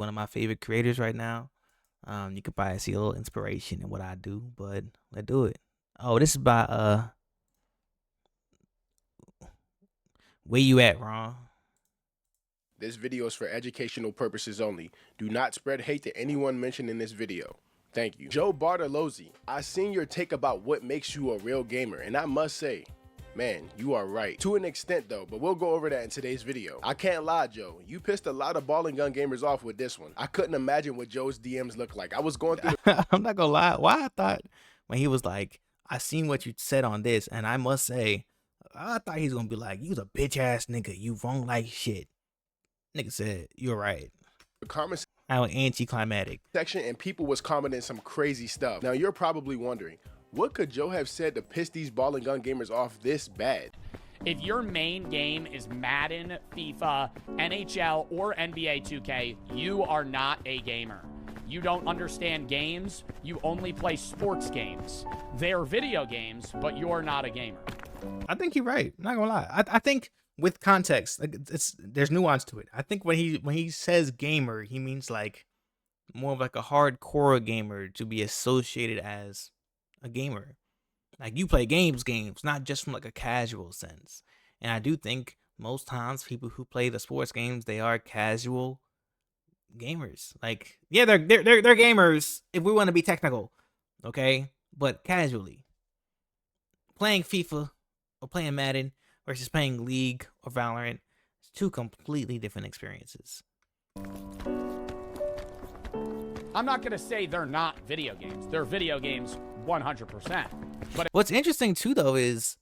one of my favorite creators right now. You could probably see a little inspiration in what I do, but let's do it. Oh, this is by where you at, Ron? This video is for educational purposes only. Do not spread hate to anyone mentioned in this video. Thank you. Joe Bartolozzi, I seen your take about what makes you a real gamer, and I must say, man, you are right. To an extent though, but we'll go over that in today's video. I can't lie, Joe. You pissed a lot of ball and gun gamers off with this one. I couldn't imagine what Joe's DMs look like. I was going through I'm not gonna lie. Why I thought when he was like, I seen what you said on this, and I must say, I thought he was gonna be like, you's a bitch ass nigga. You wrong like shit. Nigga said, you're right. the comments How anticlimactic. section and people was commenting some crazy stuff. Now you're probably wondering, what could Joe have said to piss these ball and gun gamers off this bad? If your main game is Madden, FIFA, NHL, or NBA 2K, you are not a gamer. You don't understand games, you only play sports games. They're video games, but you're not a gamer. I think you're right. I'm not gonna lie. I think with context, like there's nuance to it. I think when he says gamer, he means like more of like a hardcore gamer to be associated as a gamer. Like you play games, not just from like a casual sense. And I do think most times people who play the sports games, they are casual gamers. Like, yeah, they're gamers if we want to be technical, okay? But casually. Playing FIFA or playing Madden versus playing League or Valorant, it's two completely different experiences. I'm not gonna say they're not video games. They're video games 100%. But What's interesting too though is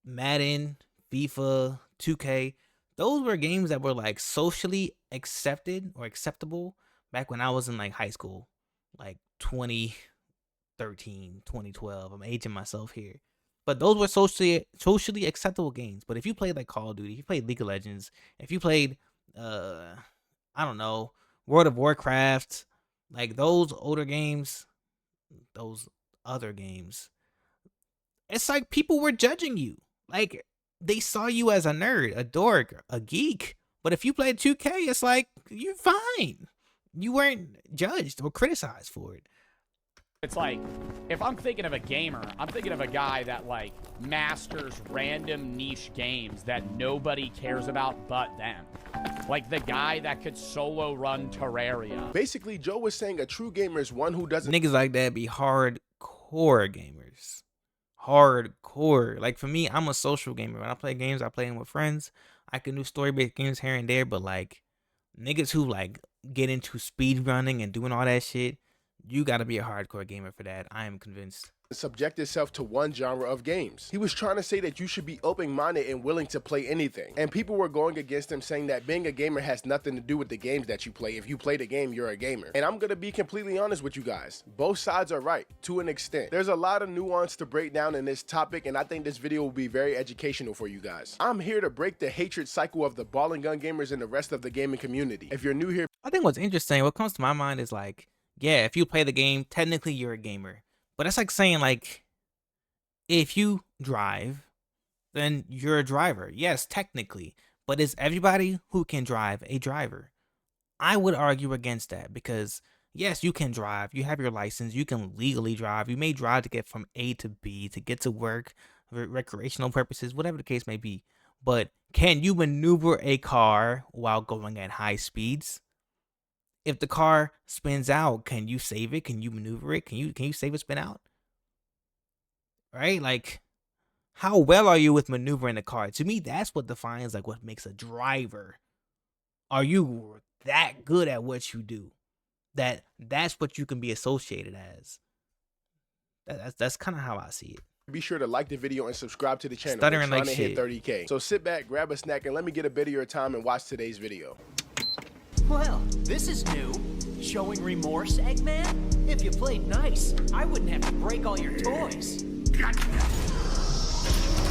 Madden, FIFA, 2K, those were games that were like socially accepted or acceptable back when I was in like high school, like 2013, 2012. I'm aging myself here. But those were socially acceptable games. But if you played like Call of Duty, if you played League of Legends, if you played I don't know, World of Warcraft, like those older games, those other games, it's like people were judging you. Like they saw you as a nerd, a dork, a geek. But if you played 2K, it's like you're fine. You weren't judged or criticized for it. it's like, if I'm thinking of a gamer, I'm thinking of a guy that like masters random niche games that nobody cares about but them. Like the guy that could solo run Terraria. Basically, Joe was saying a true gamer is one who doesn't Niggas like that be hardcore gamers. Hardcore. Like for me, I'm a social gamer. When I play games, I play them with friends. I can do story-based games here and there, but like niggas who like get into speed running and doing all that shit, you gotta be a hardcore gamer for that. I am convinced. subject itself to one genre of games. He was trying to say that you should be open-minded and willing to play anything. And people were going against him saying that being a gamer has nothing to do with the games that you play. If you play the game, you're a gamer. And I'm gonna be completely honest with you guys. Both sides are right, to an extent. There's a lot of nuance to break down in this topic, and I think this video will be very educational for you guys. I'm here to break the hatred cycle of the ball and gun gamers and the rest of the gaming community. If you're new here, I think what's interesting, what comes to my mind is like, yeah, if you play the game, technically you're a gamer. But that's like saying like, if you drive, then you're a driver. Yes, technically. But is everybody who can drive a driver? I would argue against that because yes, you can drive. You have your license. You can legally drive. You may drive to get from A to B, to get to work, for recreational purposes, whatever the case may be. But can you maneuver a car while going at high speeds? If the car spins out, can you save it? Can you maneuver it? Can you save it spin out? Right? Like, how well are you with maneuvering the car? To me, that's what defines like what makes a driver. Are you that good at what you do? That's what you can be associated as. That's kind of how I see it. be sure to like the video and subscribe to the channel. Stuttering We're like trying to hit shit. 30K. So sit back, grab a snack, and let me get a bit of your time and watch today's video. Well, this is new. Showing remorse, Eggman? If you played nice, I wouldn't have to break all your toys.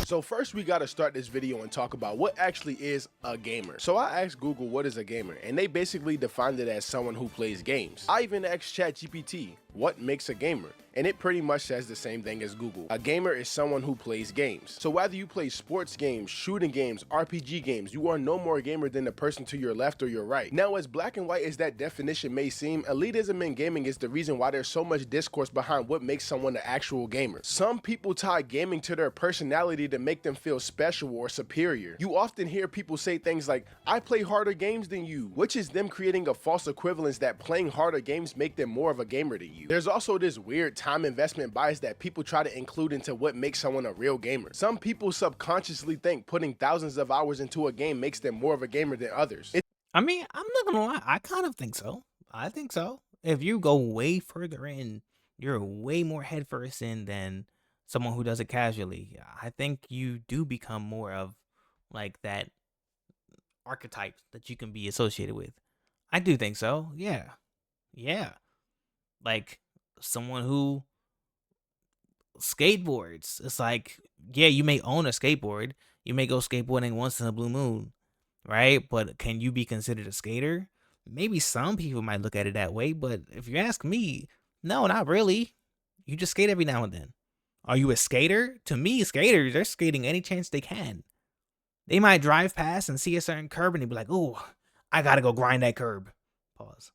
So first we gotta start this video and talk about what actually is a gamer. So I asked Google what is a gamer, and they basically defined it as someone who plays games. I even asked ChatGPT what makes a gamer, and it pretty much says the same thing as Google. A gamer is someone who plays games. So whether you play sports games, shooting games, RPG games, you are no more a gamer than the person to your left or your right. Now, as black and white as that definition may seem, elitism in gaming is the reason why there's so much discourse behind what makes someone an actual gamer. Some people tie gaming to their personality to make them feel special or superior. You often hear people say things like, I play harder games than you, which is them creating a false equivalence that playing harder games make them more of a gamer than you. There's also this weird time investment bias that people try to include into what makes someone a real gamer. Some people subconsciously think putting thousands of hours into a game makes them more of a gamer than others. I mean, I'm not gonna lie, I kind of think so. I think so. If you go way further in, you're way more headfirst in than someone who does it casually. I think you do become more of like that archetype that you can be associated with. I do think so. Yeah. Yeah. Like someone who skateboards. It's like, yeah, you may own a skateboard. You may go skateboarding once in a blue moon, right? But can you be considered a skater? Maybe some people might look at it that way, but if you ask me, no, not really. You just skate every now and then. Are you a skater? To me, skaters, they're skating any chance they can. They might drive past and see a certain curb and they be like, "Ooh, I gotta go grind that curb." Pause.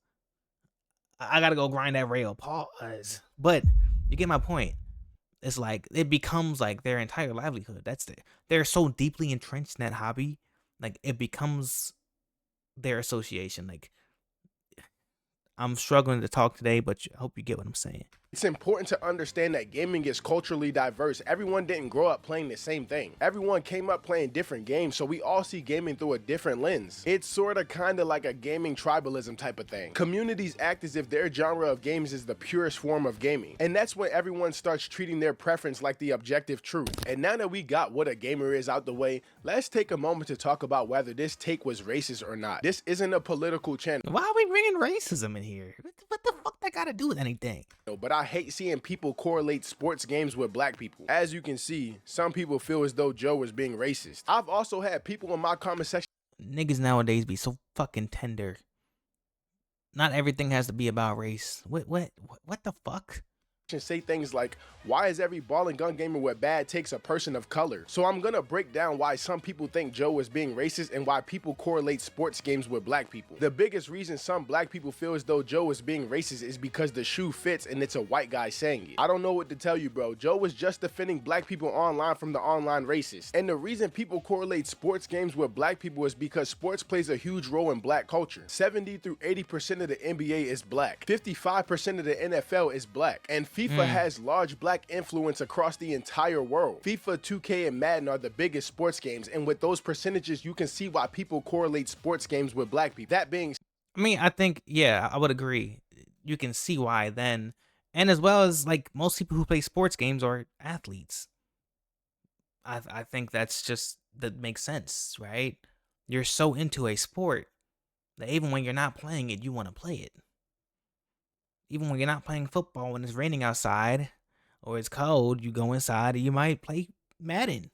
I gotta go grind that rail. Pause. But you get my point. It's like it becomes like their entire livelihood. They're so deeply entrenched in that hobby, like it becomes their association. Like I'm struggling to talk today, but I hope you get what I'm saying. It's important to understand that gaming is culturally diverse. Everyone didn't grow up playing the same thing. Everyone came up playing different games, so we all see gaming through a different lens. It's sorta kinda like a gaming tribalism type of thing. Communities act as if their genre of games is the purest form of gaming, and that's when everyone starts treating their preference like the objective truth. And now that we got what a gamer is out the way, let's take a moment to talk about whether this take was racist or not. This isn't a political channel. Why are we bringing racism in here? What the fuck that got to do with anything? But I hate seeing people correlate sports games with black people. As you can see, some people feel as though Joe was being racist. I've also had people in my comment section Niggas nowadays be so fucking tender. Not everything has to be about race. What the fuck? say things like, why is every ball and gun gamer with bad takes a person of color? So I'm gonna break down why some people think Joe is being racist and why people correlate sports games with black people. The biggest reason some black people feel as though Joe is being racist is because the shoe fits and it's a white guy saying it. I don't know what to tell you, bro. Joe was just defending black people online from the online racist. And the reason people correlate sports games with black people is because sports plays a huge role in black culture. 70 through 80% of the NBA is black. 55% of the NFL is black. And FIFA has large black influence across the entire world. FIFA, 2K, and Madden are the biggest sports games, and with those percentages, you can see why people correlate sports games with black people. That being I mean, I think, yeah, I would agree. You can see why then. And as well as, like, most people who play sports games are athletes. I think that makes sense, right? You're so into a sport that even when you're not playing it, you want to play it. Even when you're not playing football, when it's raining outside or it's cold, you go inside and you might play Madden.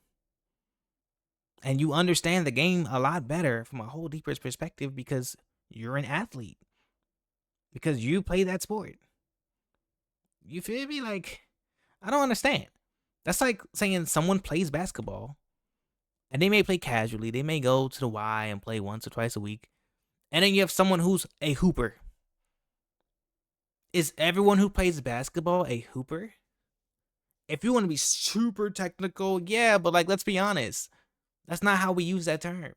And you understand the game a lot better from a whole deeper perspective because you're an athlete. Because you play that sport. You feel me? Like, I don't understand. That's like saying someone plays basketball and they may play casually. They may go to the Y and play once or twice a week. And then you have someone who's a hooper. Is everyone who plays basketball a hooper? If you want to be super technical, yeah, but like, let's be honest. That's not how we use that term.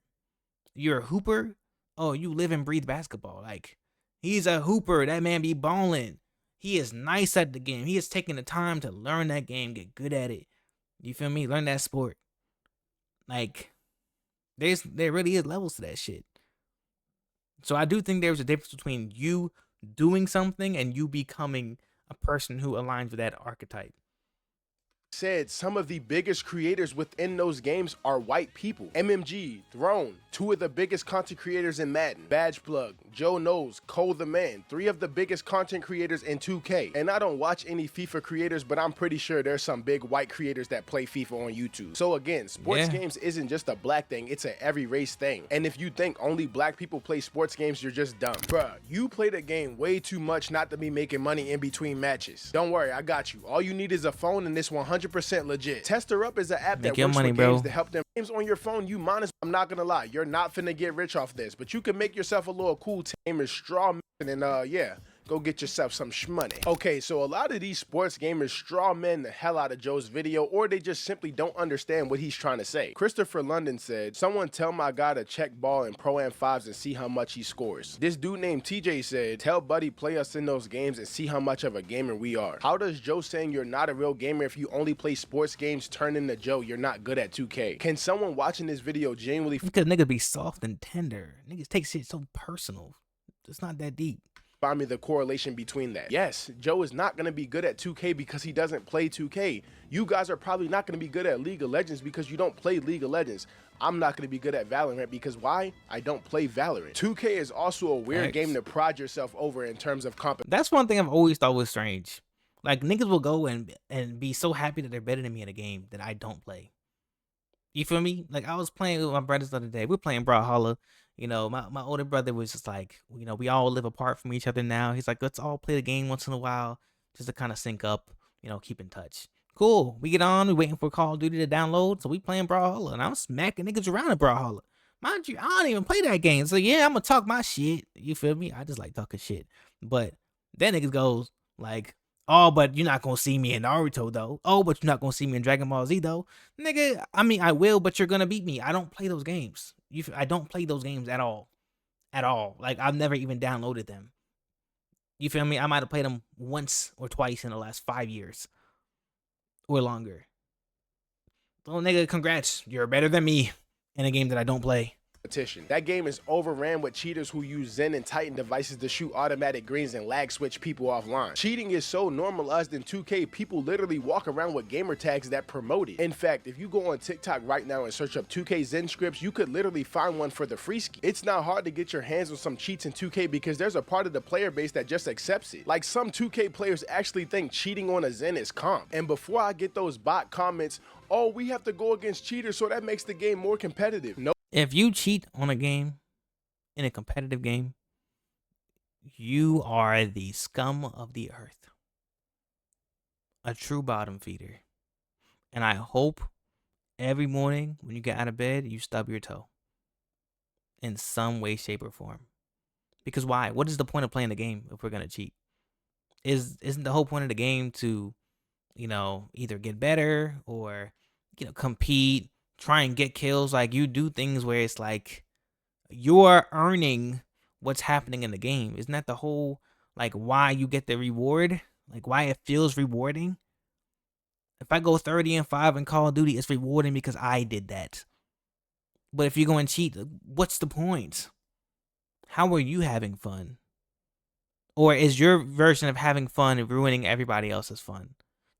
You're a hooper? Oh, you live and breathe basketball. Like, he's a hooper. That man be balling. He is nice at the game. He is taking the time to learn that game, get good at it. You feel me? Learn that sport. Like, there really is levels to that shit. So I do think there's a difference between you doing something and you becoming a person who aligns with that archetype. said some of the biggest creators within those games are white people. MMG, Throne, two of the biggest content creators in Madden, Badge Plug, Joe Knows, Cole the Man, three of the biggest content creators in 2K. And I don't watch any FIFA creators, but I'm pretty sure there's some big white creators that play FIFA on YouTube. So again, sports games isn't just a black thing, it's a every race thing. And if you think only black people play sports games, you're just dumb. Bruh, you play the game way too much not to be making money in between matches. Don't worry, I got you. All you need is a phone and this 100% legit. Tester Up is an app that works with games to help them. Games on your phone, you minus. I'm not gonna lie, you're not finna get rich off this, but you can make yourself a little cool tamer straw and yeah. Go get yourself some shmoney. Okay, so a lot of these sports gamers straw man the hell out of Joe's video, or they just simply don't understand what he's trying to say. Christopher London said, someone tell my guy to check ball in Pro Am 5s and see how much he scores. This dude named TJ said, tell buddy play us in those games and see how much of a gamer we are. How does Joe saying you're not a real gamer if you only play sports games turn into Joe you're not good at 2K? Can someone watching this video genuinely because niggas be soft and tender. Niggas take shit so personal. It's not that deep. Find me the correlation between that? Yes, Joe is not going to be good at 2K because he doesn't play 2K. You guys are probably not going to be good at League of Legends because you don't play League of Legends. I'm not going to be good at Valorant because why? I don't play Valorant. 2K is also a weird game to prod yourself over in terms of competition. That's one thing I've always thought was strange. Like, niggas will go and be so happy that they're better than me in a game that I don't play. You feel me? Like, I was playing with my brothers the other day. We're playing Brawlhalla. You know, my older brother was just like, you know, we all live apart from each other now. He's like, let's all play the game once in a while just to kind of sync up, you know, keep in touch. Cool. We get on, we're waiting for Call of Duty to download, so we playing Brawlhalla, and I'm smacking niggas around in Brawlhalla. Mind you, I don't even play that game, so yeah, I'm gonna talk my shit. You feel me? I just like talking shit. But then niggas goes like, oh, but you're not gonna see me in Naruto though. Oh, but you're not gonna see me in Dragon Ball Z though. Nigga, I mean, I will, but you're gonna beat me. I don't play those games. I don't play those games at all. At all. Like, I've never even downloaded them. You feel me? I might have played them once or twice in the last 5 years. Or longer. So, nigga, congrats. You're better than me in a game that I don't play. That game is overran with cheaters who use Zen and Titan devices to shoot automatic greens and lag switch people offline. Cheating is so normalized in 2K, people literally walk around with gamer tags that promote it. In fact, if you go on TikTok right now and search up 2K Zen scripts, you could literally find one for the free ski. It's not hard to get your hands on some cheats in 2K because there's a part of the player base that just accepts it. Like, some 2K players actually think cheating on a Zen is comp. And before I get those bot comments, oh, we have to go against cheaters so that makes the game more competitive. No. If you cheat on a game, in a competitive game, you are the scum of the earth. A true bottom feeder. And I hope every morning when you get out of bed, you stub your toe. In some way, shape, or form. Because why? What is the point of playing the game if we're going to cheat? Isn't the whole point of the game to, you know, either get better or, you know, compete, try and get kills? Like, you do things where it's like you're earning what's happening in the game. Isn't that the whole, like, why you get the reward? Like, why it feels rewarding? If I go 30-5 in Call of Duty, it's rewarding because I did that. But if you go and cheat, what's the point? How are you having fun? Or is your version of having fun ruining everybody else's fun?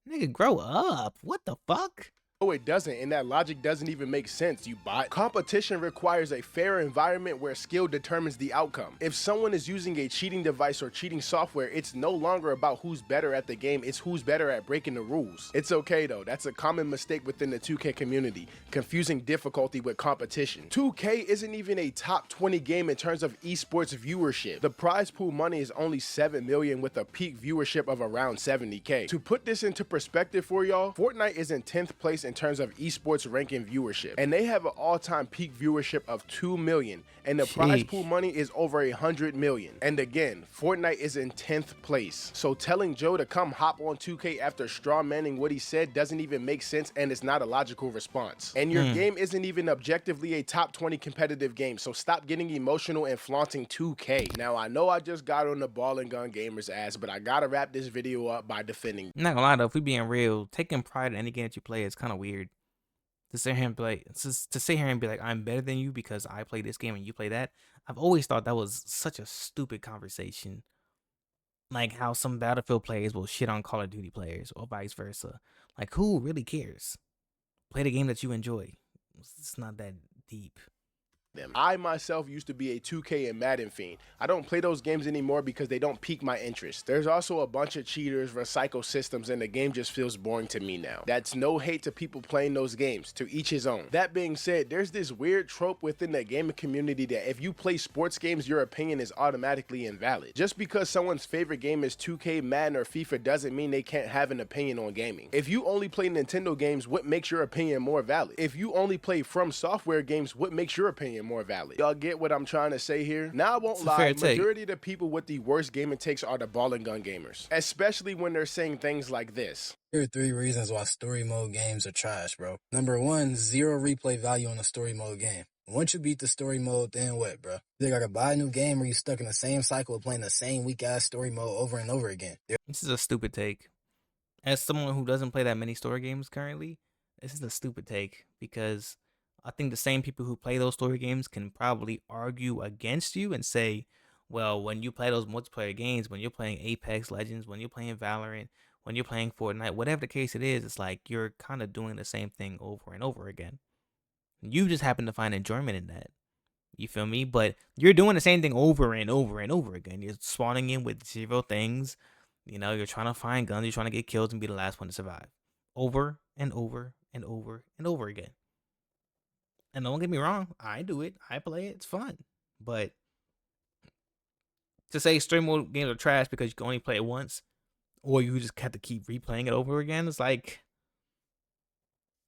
Nigga, grow up. What the fuck? No, it doesn't, and that logic doesn't even make sense, you bot. Competition requires a fair environment where skill determines the outcome. If someone is using a cheating device or cheating software, it's no longer about who's better at the game, it's who's better at breaking the rules. It's okay though, that's a common mistake within the 2K community, confusing difficulty with competition. 2K isn't even a top 20 game in terms of esports viewership. The prize pool money is only 7 million with a peak viewership of around 70K. To put this into perspective for y'all, Fortnite is in 10th place in terms of esports ranking viewership, and they have an all-time peak viewership of 2 million, and the prize pool money is over 100 million. And again, Fortnite is in 10th place. So telling Joe to come hop on 2K after straw manning what he said doesn't even make sense, and it's not a logical response. And your game isn't even objectively a top 20 competitive game, so stop getting emotional and flaunting 2K. Now, I know I just got on the ball and gun gamers ass, but I gotta wrap this video up by defending. I'm not gonna lie though, if we being real, taking pride in any game that you play is kind of weird. To sit here and be like, I'm better than you because I play this game and you play that. I've always thought that was such a stupid conversation. Like how some Battlefield players will shit on Call of Duty players or vice versa. Like who really cares? Play the game that you enjoy. It's not that deep. Them. I myself used to be a 2K and Madden fiend. I don't play those games anymore because they don't pique my interest. There's also a bunch of cheaters, recycle systems, and the game just feels boring to me now. That's no hate to people playing those games, to each his own. That being said, there's this weird trope within the gaming community that if you play sports games, your opinion is automatically invalid. Just because someone's favorite game is 2K, Madden, or FIFA doesn't mean they can't have an opinion on gaming. If you only play Nintendo games, what makes your opinion more valid? If you only play From Software games, what makes your opinion more valid? Y'all get what I'm trying to say here? Now I won't lie, majority of the people with the worst gaming takes are the ball and gun gamers, especially when they're saying things like this. Here are 3 reasons why story mode games are trash, bro. Number 1, 0 replay value on a story mode game. Once you beat the story mode, then what, bro? You gotta buy a new game or you stuck in the same cycle of playing the same weak-ass story mode over and over again. This is a stupid take. As someone who doesn't play that many story games currently, this is a stupid take because I think the same people who play those story games can probably argue against you and say, well, when you play those multiplayer games, when you're playing Apex Legends, when you're playing Valorant, when you're playing Fortnite, whatever the case it is, it's like you're kind of doing the same thing over and over again. You just happen to find enjoyment in that. You feel me? But you're doing the same thing over and over and over again. You're spawning in with 0 things. You know, you're trying to find guns. You're trying to get kills and be the last one to survive. Over and over and over and over again. And don't get me wrong, I do it. I play it. It's fun. But to say story mode games are trash because you can only play it once, or you just have to keep replaying it over again, it's like,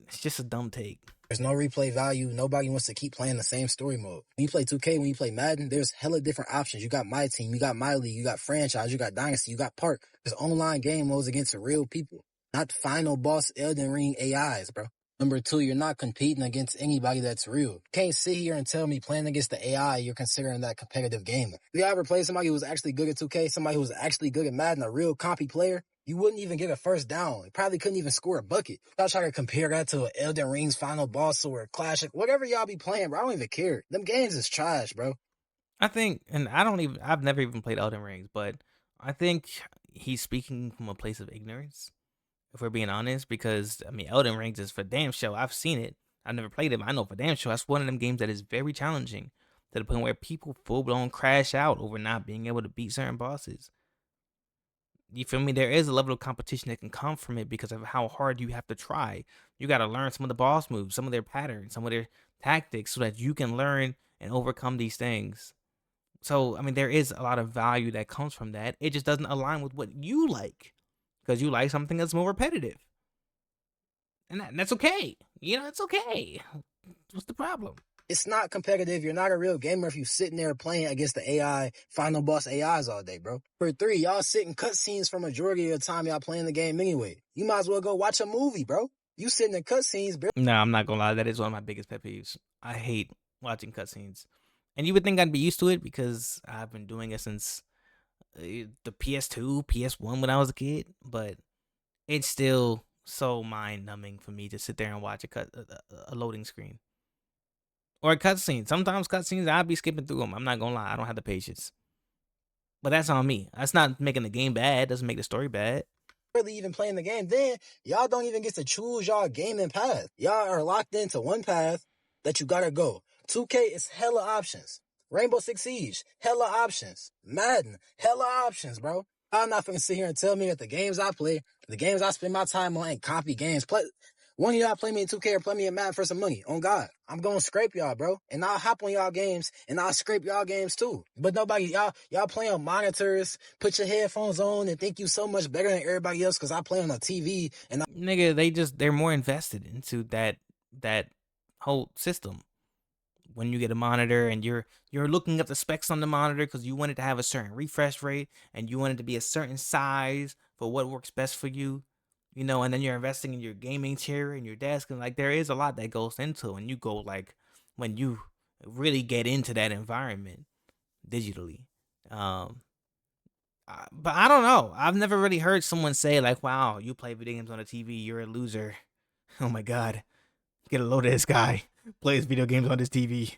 it's just a dumb take. There's no replay value. Nobody wants to keep playing the same story mode. When you play 2K, when you play Madden, there's hella different options. You got My Team, you got My League, you got Franchise, you got Dynasty, you got Park. There's online game modes against real people, not final boss Elden Ring AIs, bro. Number 2, you're not competing against anybody that's real. You can't sit here and tell me playing against the AI, you're considering that competitive gamer. If you ever played somebody who was actually good at 2K, somebody who was actually good at Madden, a real compy player, you wouldn't even get a first down. You probably couldn't even score a bucket. Y'all try to compare that to an Elden Ring's final boss or a Clash, whatever y'all be playing, bro. I don't even care. Them games is trash, bro. I think, and I've never even played Elden Rings, but I think he's speaking from a place of ignorance, if we're being honest, because, I mean, Elden Rings is for damn sure. I've seen it. I've never played it, but I know for damn sure that's one of them games that is very challenging to the point where people full-blown crash out over not being able to beat certain bosses. You feel me? There is a level of competition that can come from it because of how hard you have to try. You got to learn some of the boss moves, some of their patterns, some of their tactics so that you can learn and overcome these things. So, I mean, there is a lot of value that comes from that. It just doesn't align with what you like because you like something that's more repetitive. And that's okay. You know, it's okay. What's the problem? It's not competitive. You're not a real gamer if you sitting there playing against the AI, final boss AIs all day, bro. For 3, y'all sitting cutscenes for majority of the time y'all playing the game anyway. You might as well go watch a movie, bro. You sitting in cutscenes, bro. No, I'm not gonna lie. That is one of my biggest pet peeves. I hate watching cutscenes. And you would think I'd be used to it because I've been doing it since the PS2, PS1 when I was a kid. But it's still so mind-numbing for me to sit there and watch a loading screen. Or a cutscene. Sometimes cutscenes, I'll be skipping through them. I'm not gonna lie. I don't have the patience. But that's on me. That's not making the game bad. Doesn't make the story bad. Really even playing the game, then y'all don't even get to choose y'all gaming path. Y'all are locked into one path that you gotta go. 2K is hella options. Rainbow Six Siege, hella options. Madden, hella options, bro. I'm not finna sit here and tell me that the games I play, the games I spend my time on ain't copy games. One of y'all play me in 2K or play me in Madden for some money. On God, I'm gonna scrape y'all, bro. And I'll hop on y'all games and I'll scrape y'all games too. But nobody, y'all play on monitors, put your headphones on and think you so much better than everybody else because I play on a TV and Nigga, they're more invested into that whole system. When you get a monitor and you're looking up the specs on the monitor because you want it to have a certain refresh rate and you want it to be a certain size for what works best for you, you know, and then you're investing in your gaming chair and your desk, and like there is a lot that goes into when you go like when you really get into that environment digitally. But I don't know. I've never really heard someone say like, "Wow, you play video games on a TV, you're a loser." Oh my god, get a load of this guy. Plays video games on his TV.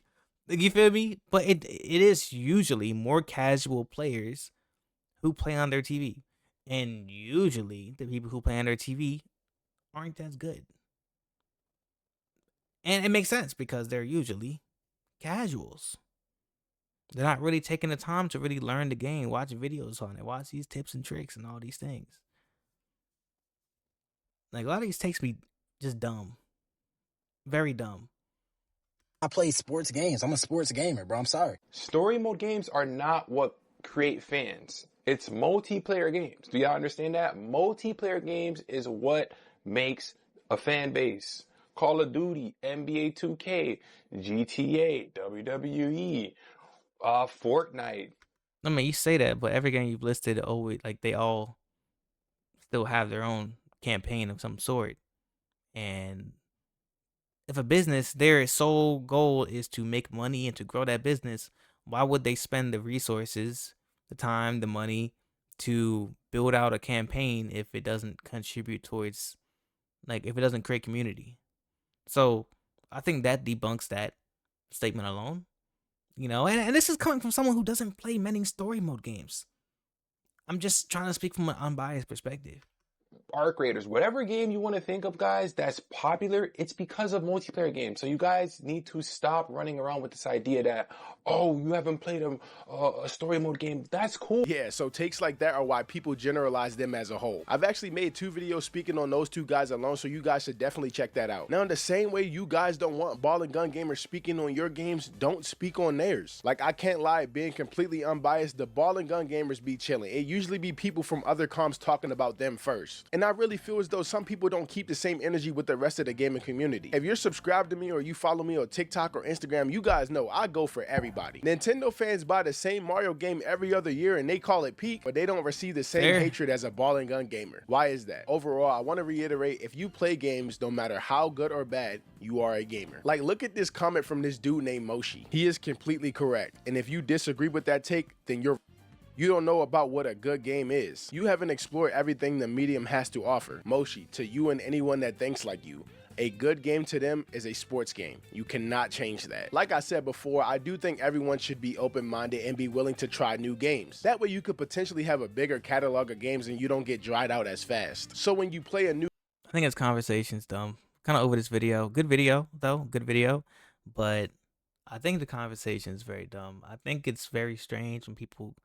Like, you feel me? But it is usually more casual players who play on their TV. And usually the people who play on their TV aren't as good. And it makes sense because they're usually casuals. They're not really taking the time to really learn the game, watch videos on it, watch these tips and tricks and all these things. Like a lot of these takes me just dumb. Very dumb. I play sports games. I'm a sports gamer, bro. I'm sorry. Story mode games are not what create fans. It's multiplayer games. Do y'all understand that? Multiplayer games is what makes a fan base. Call of Duty, NBA 2K, GTA, WWE, Fortnite. I mean, you say that, but every game you've listed, always like they all still have their own campaign of some sort. And if a business, their sole goal is to make money and to grow that business, why would they spend the resources, the time, the money to build out a campaign if it doesn't contribute towards, like, if it doesn't create community? So I think that debunks that statement alone. You know, and this is coming from someone who doesn't play many story mode games. I'm just trying to speak from an unbiased perspective. Arc Raiders, whatever game you want to think of, guys, that's popular, it's because of multiplayer games. So you guys need to stop running around with this idea that, oh, you haven't played a story mode game. That's cool. Yeah, so takes like that are why people generalize them as a whole. I've actually made 2 videos speaking on those 2 guys alone, so you guys should definitely check that out. Now, in the same way you guys don't want ball and gun gamers speaking on your games, don't speak on theirs. Like, I can't lie, being completely unbiased, the ball and gun gamers be chilling. It usually be people from other comms talking about them first. And I really feel as though some people don't keep the same energy with the rest of the gaming community. If you're subscribed to me or you follow me on TikTok or Instagram, you guys know I go for everybody. Nintendo fans buy the same Mario game every other year and they call it peak, but they don't receive the same hatred as a ball and gun gamer. Why is that? Overall, I want to reiterate, if you play games, no matter how good or bad, you are a gamer. Like, look at this comment from this dude named Moshi. He is completely correct. And if you disagree with that take, then you don't know about what a good game is. You haven't explored everything the medium has to offer. Moshi, to you and anyone that thinks like you, a good game to them is a sports game. You cannot change that. Like I said before, I do think everyone should be open-minded and be willing to try new games. That way you could potentially have a bigger catalog of games and you don't get dried out as fast. So when you play a new... I think this conversation's dumb. Kind of over this video. Good video, though. Good video. But I think the conversation is very dumb. I think it's very strange when people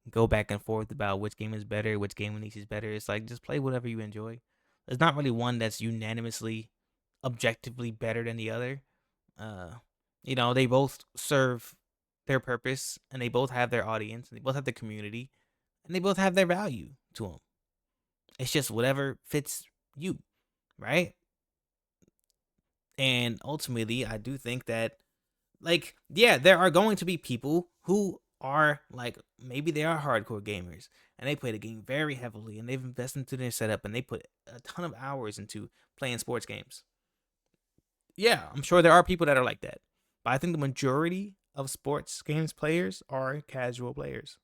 go back and forth about which game is better, which game niche is better. It's like, just play whatever you enjoy. There's not really one that's unanimously, objectively better than the other. You know, they both serve their purpose, and they both have their audience, and they both have their community, and they both have their value to them. It's just whatever fits you, right? And ultimately, I do think that, like, yeah, there are going to be people who are like, maybe they are hardcore gamers and they play the game very heavily and they've invested into their setup and they put a ton of hours into playing sports games. Yeah, I'm sure there are people that are like that, but I think the majority of sports games players are casual players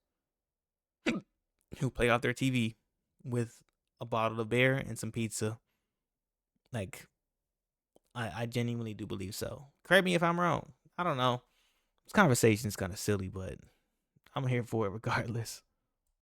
who play off their TV with a bottle of beer and some pizza. Like, I genuinely do believe so. Correct me if I'm wrong. I don't know. This conversation is kind of silly, but I'm here for it regardless.